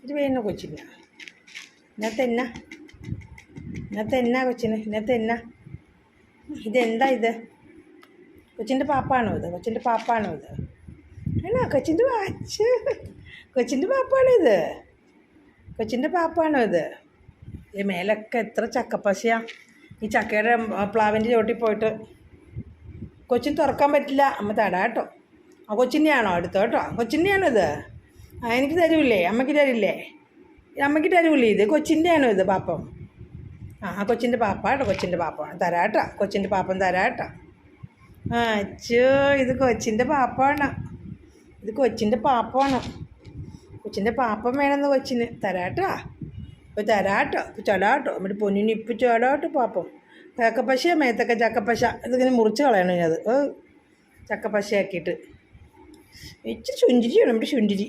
ഇത് വേണോ കൊച്ചിന്? ഇന്നത്തെ എന്നാ കൊച്ചിന്? ഇതെന്താ ഇത്? കൊച്ചിൻ്റെ പാപ്പാണോ ഇത്? കൊച്ചിൻ്റെ പാപ്പാണോ ഇത്? ആണോ? കൊച്ചിൻ്റെ പാപ്പാണോ ഇത്? കൊച്ചിൻ്റെ പാപ്പാണോ ഇത്? ഈ മേലൊക്കെ എത്ര ചക്കപ്പശയാ. ഈ ചക്കയുടെ പ്ലാവിൻ്റെ ചോട്ടിൽ പോയിട്ട് കൊച്ചിന് തുറക്കാൻ പറ്റില്ല. അമ്മ തടാട്ടോ. ആ കൊച്ചിൻ്റെയാണോ? എടുത്തോ കേട്ടോ. കൊച്ചിൻ്റെയാണോ ഇത്? എനിക്ക് തരൂല്ലേ? അമ്മയ്ക്ക് തരില്ലേ? അമ്മയ്ക്ക് തരൂല്ലേ ഇത്? കൊച്ചിൻ്റെയാണോ ഇത് പാപ്പം? കൊച്ചിൻ്റെ പാപ്പാട്ടോ. കൊച്ചിൻ്റെ പാപ്പാണ്. തരാട്ടോ. കൊച്ചിൻ്റെ പാപ്പം തരാട്ടോ. അച്ഛോ, ഇത് കൊച്ചിൻ്റെ പാപ്പാണ്. കൊച്ചിൻ്റെ പാപ്പം വേണമെന്ന് കൊച്ചിന്. തരാട്ടോ. ഇപ്പോൾ തരാട്ടോ. ഇപ്പോൾ ചടാട്ടോ. നമ്മുടെ പൊന്നിന് ഇപ്പം ചടാട്ടോ പാപ്പം. ചക്കപ്പശ മേത്തൊക്കെ ചക്കപ്പശ. ഇതിങ്ങനെ മുറിച്ച് കളയണം ഇനി അത് ചക്കപ്പശയാക്കിയിട്ട്. ഇച്ചിരി ചുഞ്ചിരിയാണ് നമ്മുടെ ചുഞ്ചിരി.